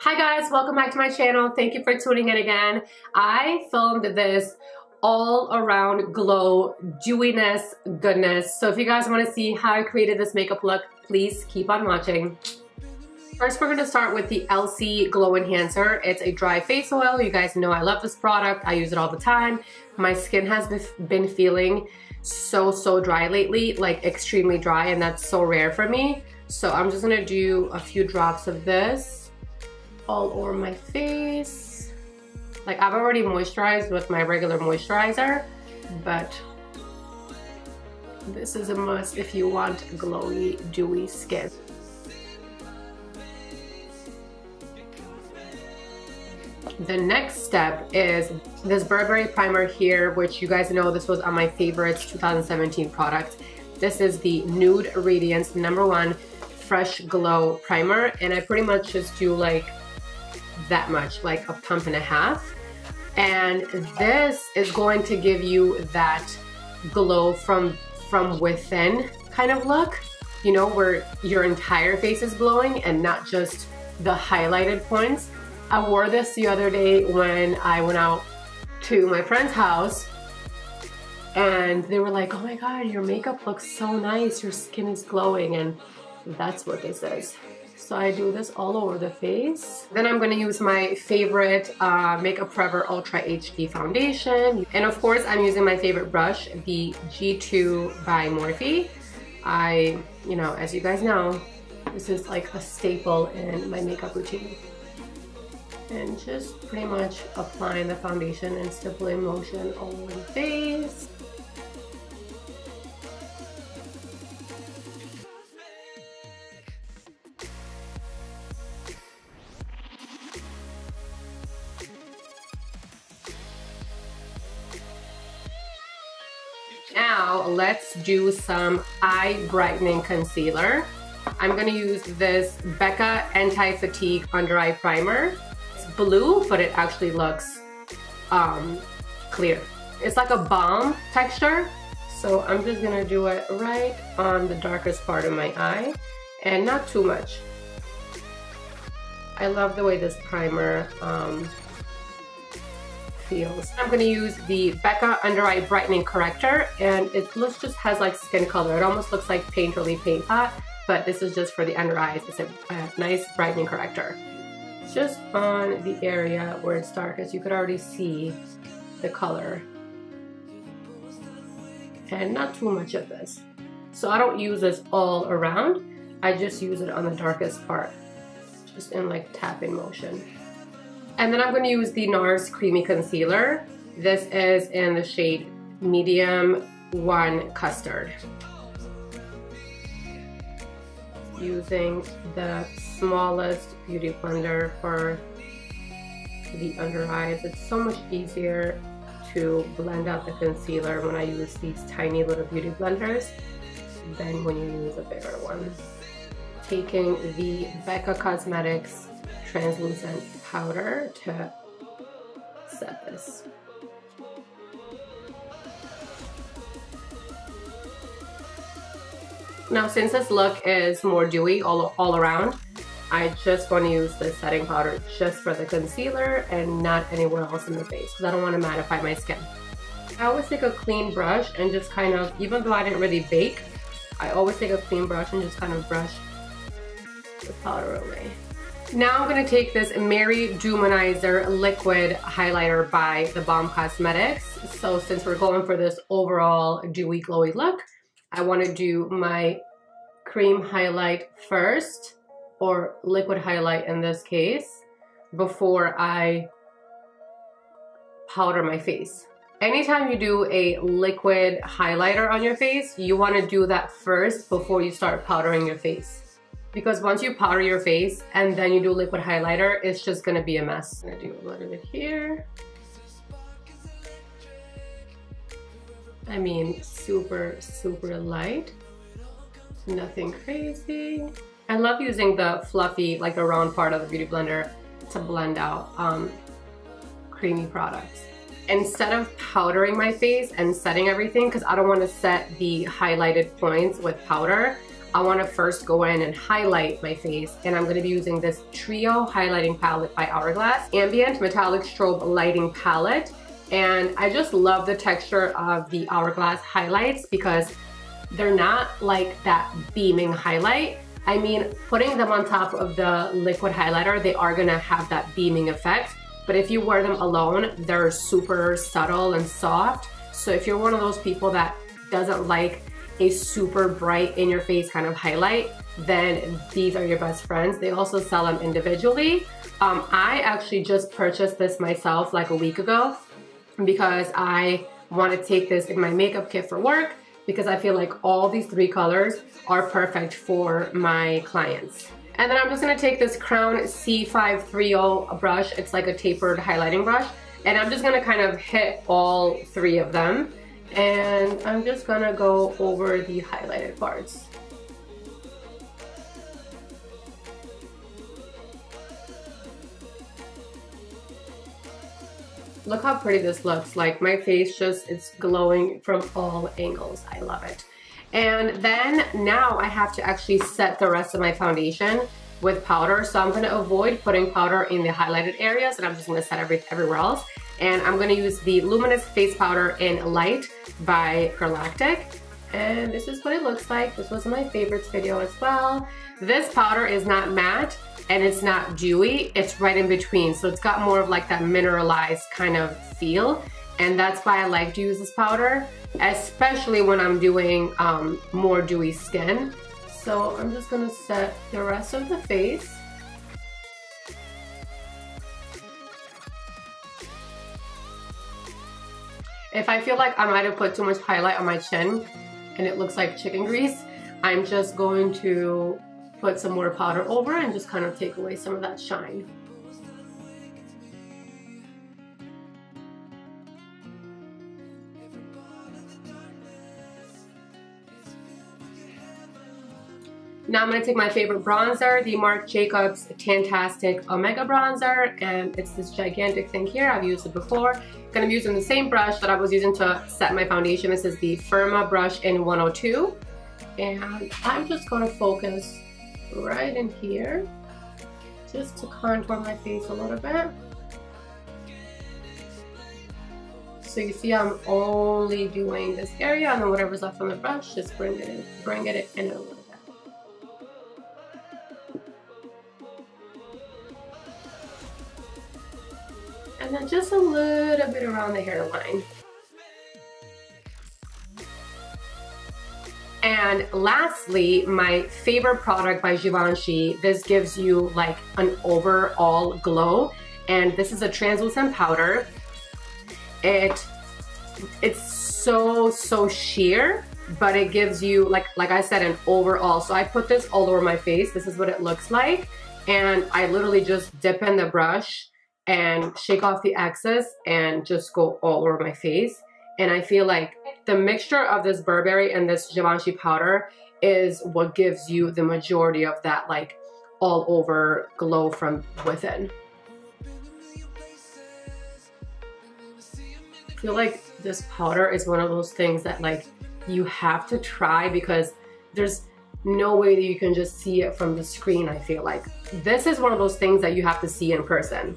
Hi guys, welcome back to my channel. Thank you for tuning in again. I filmed this all around glow, dewiness, goodness. So if you guys want to see how I created this makeup look, please keep on watching. First, we're going to start with the Elcie Glow Enhancer. It's a dry face oil. You guys know I love this product. I use it all the time. My skin has been feeling so dry lately, like extremely dry, and that's so rare for me. So I'm just going to do a few drops of this all over my face. Like, I've already moisturized with my regular moisturizer, but this is a must if you want glowy, dewy skin. The next step is this Burberry primer here, which you guys know this was on my favorites 2017 product. This is the Nude Radiance #1 Fresh Glow Primer, and I pretty much just do like that much, like a pump and a half. And this is going to give you that glow from within kind of look, you know, where your entire face is glowing and not just the highlighted points. I wore this the other day when I went out to my friend's house, and they were like, oh my god, your makeup looks so nice, your skin is glowing, and that's what this is. So I do this all over the face. Then I'm going to use my favorite Makeup Forever Ultra HD foundation. And of course, I'm using my favorite brush, the G2 by Morphe. You know, as you guys know, this is like a staple in my makeup routine. And just pretty much applying the foundation in stippling motion all over the face. Now let's do some eye brightening concealer. I'm going to use this Becca Anti-Fatigue Under Eye Primer. It's blue, but it actually looks clear. It's like a balm texture. So I'm just going to do it right on the darkest part of my eye, and not too much. I love the way this primer feels. I'm going to use the Becca Under Eye Brightening Corrector, and it just has like skin color. It almost looks like paint or paint pot, but this is just for the under eyes. It's a nice brightening corrector. Just on the area where it's darkest, you could already see the color. And not too much of this. So I don't use this all around. I just use it on the darkest part, just in like tapping motion. And then I'm going to use the Nars Creamy Concealer. This is in the shade Medium 1 Custard. Using the smallest beauty blender for the under eyes. It's so much easier to blend out the concealer when I use these tiny little beauty blenders than when you use a bigger one. Taking the Becca Cosmetics Translucent powder to set this. Now, since this look is more dewy all around, I just want to use this setting powder just for the concealer and not anywhere else in the face, because I don't want to mattify my skin. I always take a clean brush and just kind of, even though I didn't really bake, I always take a clean brush and just kind of brush the powder away. Now I'm going to take this Mary Manizer Liquid Highlighter by the Balm Cosmetics. So since we're going for this overall dewy glowy look, I want to do my cream highlight first, or liquid highlight in this case, before I powder my face. Anytime you do a liquid highlighter on your face, you want to do that first before you start powdering your face. Because once you powder your face and then you do liquid highlighter, it's just gonna be a mess. I'm gonna do a little bit here. I mean, super light. Nothing crazy. I love using the fluffy, like the round part of the beauty blender to blend out creamy products. Instead of powdering my face and setting everything, because I don't want to set the highlighted points with powder, I want to first go in and highlight my face, and I'm going to be using this Trio Highlighting Palette by Hourglass, Ambient Metallic Strobe Lighting Palette. And I just love the texture of the Hourglass highlights because they're not like that beaming highlight. I mean, putting them on top of the liquid highlighter, they are gonna have that beaming effect. But if you wear them alone, they're super subtle and soft. So if you're one of those people that doesn't like a super bright in your face kind of highlight, then these are your best friends. They also sell them individually. I actually just purchased this myself like a week ago because I want to take this in my makeup kit for work because I feel like all these 3 colors are perfect for my clients. And then I'm just going to take this Crown C530 brush. It's like a tapered highlighting brush. And I'm just going to kind of hit all 3 of them. And I'm just going to go over the highlighted parts. Look how pretty this looks. Like my face just, it's glowing from all angles. I love it. And then now I have to actually set the rest of my foundation with powder. So I'm gonna avoid putting powder in the highlighted areas, and I'm just gonna set everywhere else. And I'm gonna use the Luminous Face Powder in Light by Girlactik. And this is what it looks like. This was my favorites video as well. This powder is not matte and it's not dewy, it's right in between. So it's got more of like that mineralized kind of feel. And that's why I like to use this powder, especially when I'm doing more dewy skin. So I'm just gonna set the rest of the face. If I feel like I might have put too much highlight on my chin and it looks like chicken grease, I'm just going to put some more powder over and just kind of take away some of that shine. Now I'm going to take my favorite bronzer, the Marc Jacobs Tantastic Omega Bronzer, and it's this gigantic thing here. I've used it before. I'm going to be using the same brush that I was using to set my foundation. This is the Firma brush in 102. And I'm just going to focus right in here, just to contour my face a little bit. So you see I'm only doing this area, and then whatever's left on the brush, just bring it in a little bit. And then just a little bit around the hairline. And lastly, my favorite product by Givenchy. This gives you like an overall glow. And this is a translucent powder. It's so sheer, but it gives you, like I said, an overall. So I put this all over my face. This is what it looks like. And I literally just dip in the brush and shake off the excess and just go all over my face. And I feel like the mixture of this Burberry and this Givenchy powder is what gives you the majority of that like all over glow from within. I feel like this powder is one of those things that like you have to try because there's no way that you can just see it from the screen. I feel like this is one of those things that you have to see in person.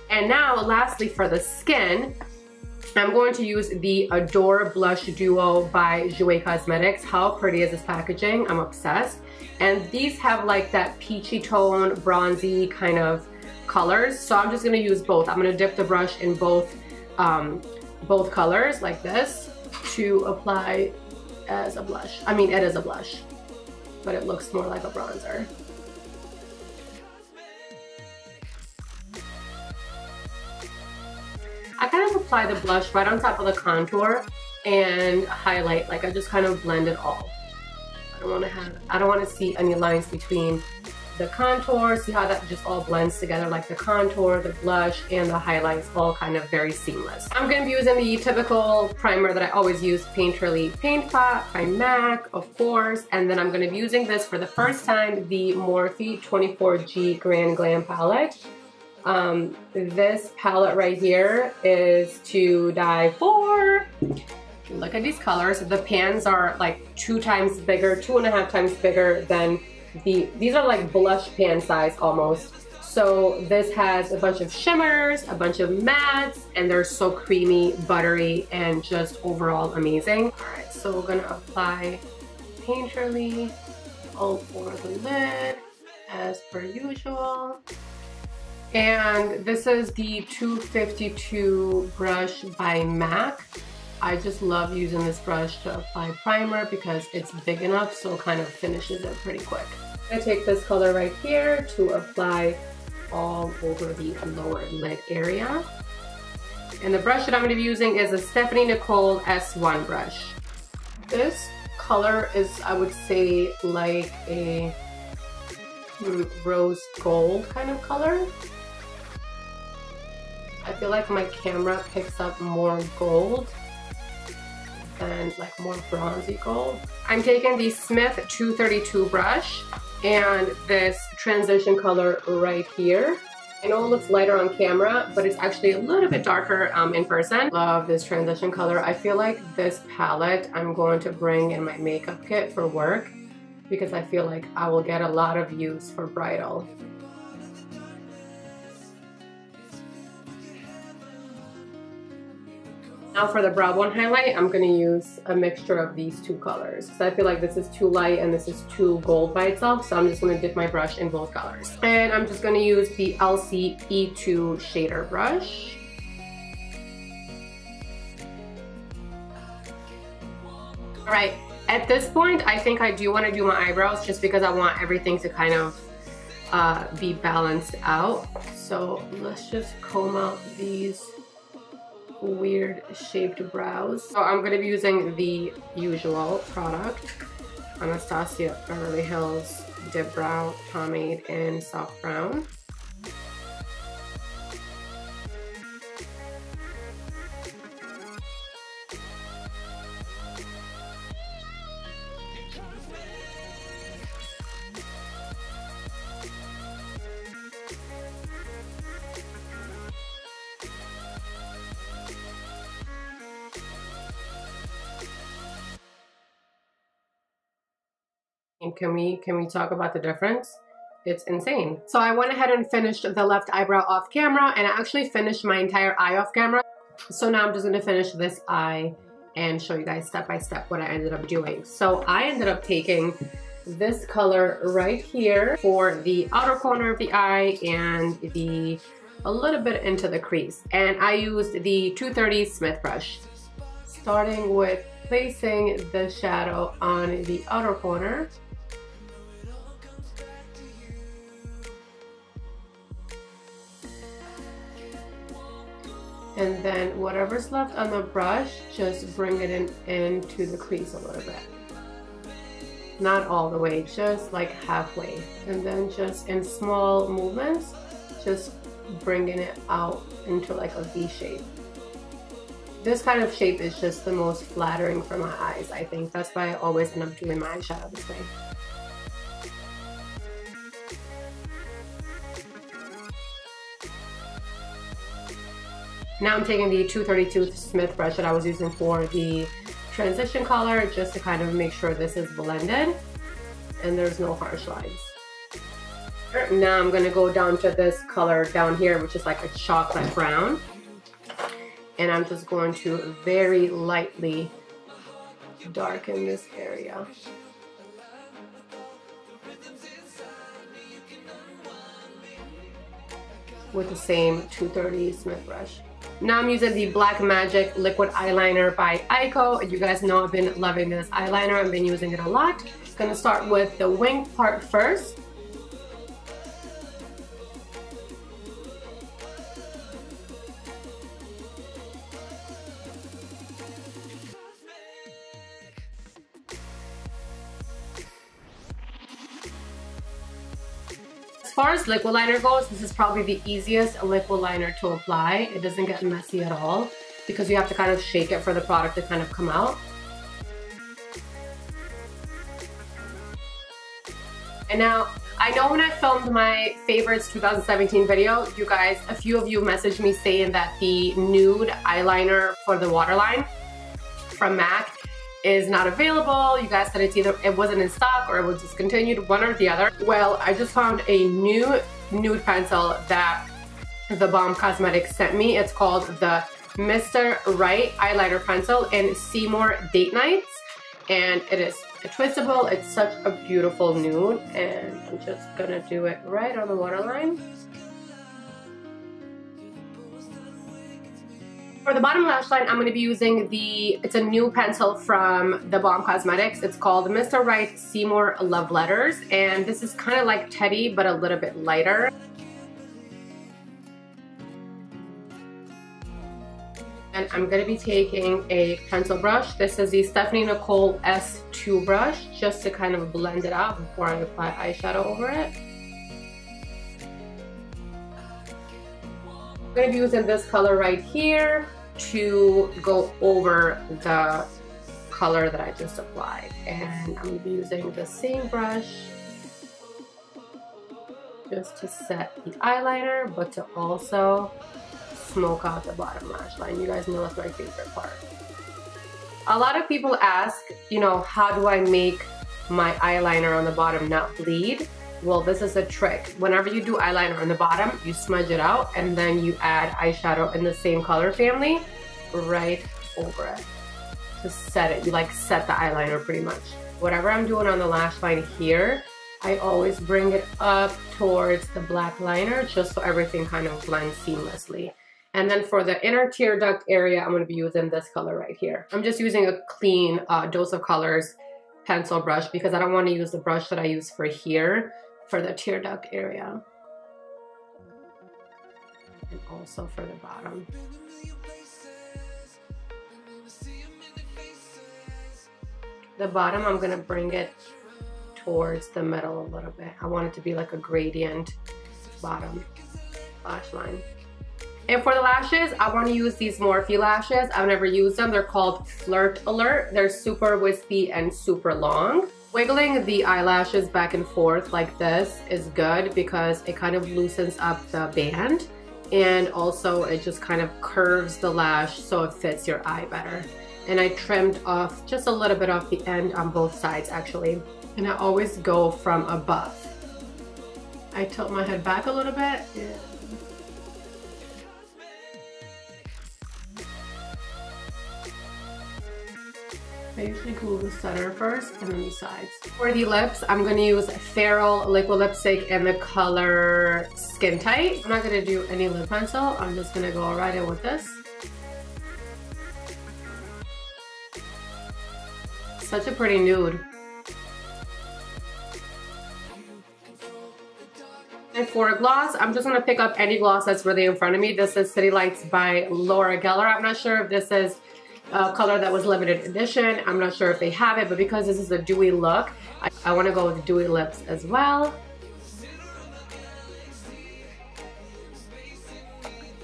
And now lastly for the skin, I'm going to use the Adore Blush Duo by Becca Cosmetics. How pretty is this packaging? I'm obsessed. And these have like that peachy tone, bronzy kind of colors. So I'm just gonna use both. I'm gonna dip the brush in both colors like this to apply as a blush. I mean, it is a blush, but it looks more like a bronzer. I kind of apply the blush right on top of the contour and highlight, like I just kind of blend it all. I don't want to see any lines between the contour. See how that just all blends together, like the contour, the blush, and the highlights all kind of very seamless. I'm going to be using the typical primer that I always use, Painterly Paint Pot by MAC, of course, and then I'm going to be using this for the first time, the Morphe 24G Grand Glam palette. This palette right here is to die for. Look at these colors. The pans are like 2 times bigger, 2.5 times bigger than these are like blush pan size almost. So this has a bunch of shimmers, a bunch of mattes, and they're so creamy, buttery, and just overall amazing. All right, so we're gonna apply painterly all over the lid as per usual. And this is the 252 brush by MAC. I just love using this brush to apply primer because it's big enough, so it kind of finishes it pretty quick. I take this color right here to apply all over the lower lid area. And the brush that I'm going to be using is a Stephanie Nicole S1 brush. This color is, I would say, like a rose gold kind of color. I feel like my camera picks up more gold and like more bronzy gold. I'm taking the Smith 232 brush and this transition color right here. I know it looks lighter on camera, but it's actually a little bit darker in person. Love this transition color. I feel like this palette I'm going to bring in my makeup kit for work because I feel like I will get a lot of use for bridal. Now for the brow bone highlight, I'm going to use a mixture of these 2 colors because I feel like this is too light and this is too gold by itself, so I'm just going to dip my brush in both colors. And I'm just going to use the Elcie E2 shader brush. Alright, at this point I think I do want to do my eyebrows just because I want everything to kind of be balanced out. So let's just comb out these weird shaped brows. So I'm going to be using the usual product, Anastasia Beverly Hills Dipbrow Pomade in Soft Brown. And can we talk about the difference? It's insane. So I went ahead and finished the left eyebrow off camera, and I actually finished my entire eye off camera. So now I'm just gonna finish this eye and show you guys step by step what I ended up doing. So I ended up taking this color right here for the outer corner of the eye and a little bit into the crease. And I used the 230 Smith brush, starting with placing the shadow on the outer corner. And then whatever's left on the brush, just bring it into the crease a little bit. Not all the way, just like halfway. And then just in small movements, just bringing it out into like a V shape. This kind of shape is just the most flattering for my eyes, I think. That's why I always end up doing my eyeshadow this way. Now I'm taking the 232 Smith brush that I was using for the transition color just to kind of make sure this is blended and there's no harsh lines. Now I'm going to go down to this color down here, which is like a chocolate brown. And I'm just going to very lightly darken this area. With the same 230 Smith brush. Now I'm using the Black Magic Liquid Eyeliner by Eyeko. You guys know I've been loving this eyeliner. I've been using it a lot. Gonna start with the wing part first. As far as liquid liner goes, this is probably the easiest liquid liner to apply. It doesn't get messy at all because you have to kind of shake it for the product to kind of come out. And now, I know when I filmed my favorites 2017 video, you guys, a few of you messaged me saying that the nude eyeliner for the waterline from MAC is not available. You guys said it wasn't in stock or it was discontinued, one or the other. Well, I just found a new nude pencil that the Balm Cosmetics sent me. It's called the Mr. Right eyeliner pencil in Seymour Date Nights, and it is twistable. It's such a beautiful nude, and I'm just gonna do it right on the waterline. For the bottom lash line, I'm going to be using it's a new pencil from the Balm Cosmetics. It's called Mr. Right Seymour Love Letters, and this is kind of like Teddy, but a little bit lighter. And I'm going to be taking a pencil brush. This is the Stephanie Nicole S2 brush, just to kind of blend it out before I apply eyeshadow over it. I'm going to be using this color right here to go over the color that I just applied. And I'm going to be using the same brush just to set the eyeliner, but to also smoke out the bottom lash line. You guys know that's my favorite part. A lot of people ask, you know, how do I make my eyeliner on the bottom not bleed? Well, this is a trick. Whenever you do eyeliner on the bottom, you smudge it out and then you add eyeshadow in the same color family right over it to set it. You like set the eyeliner pretty much. Whatever I'm doing on the lash line here, I always bring it up towards the black liner just so everything kind of blends seamlessly. And then for the inner tear duct area, I'm going to be using this color right here. I'm just using a clean Dose of Colors pencil brush because I don't want to use the brush that I use for here for the tear duct area. And also for the bottom. The bottom, I'm going to bring it towards the middle a little bit. I want it to be like a gradient bottom lash line. And for the lashes, I want to use these Morphe lashes. I've never used them. They're called Flirt Alert. They're super wispy and super long. Wiggling the eyelashes back and forth like this is good because it kind of loosens up the band, and also it just kind of curves the lash so it fits your eye better. And I trimmed off just a little bit off the end on both sides actually. And I always go from above. I tilt my head back a little bit. Yeah. I usually glue the center first and then the sides. For the lips, I'm going to use Feral liquid lipstick in the color Skin Tight. I'm not going to do any lip pencil. I'm just going to go right in with this. Such a pretty nude. And for a gloss, I'm just going to pick up any gloss that's really in front of me. This is City Lights by Laura Geller. I'm not sure if this is a color that was limited edition. I'm not sure if they have it, but because this is a dewy look, I want to go with dewy lips as well.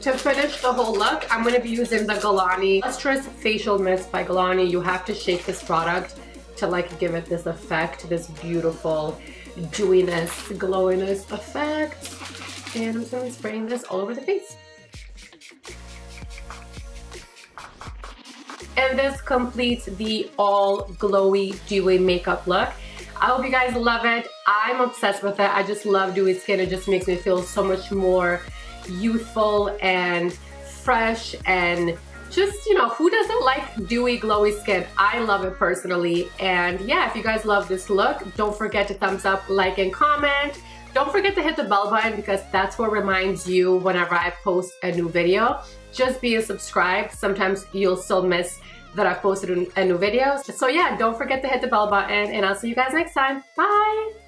To finish the whole look, I'm going to be using the Gallany Lustrous Facial Mist by Gallany. You have to shake this product to like give it this effect, this beautiful dewiness, glowiness effect. And I'm just going to be spraying this all over the face. And this completes the all glowy, dewy makeup look. I hope you guys love it. I'm obsessed with it. I just love dewy skin. It just makes me feel so much more youthful and fresh, and just, you know, who doesn't like dewy, glowy skin? I love it personally. And yeah, if you guys love this look, don't forget to thumbs up, like, and comment. Don't forget to hit the bell button because that's what reminds you whenever I post a new video. Just be subscribed. Sometimes you'll still miss that I've posted a new video. So yeah, don't forget to hit the bell button, and I'll see you guys next time. Bye!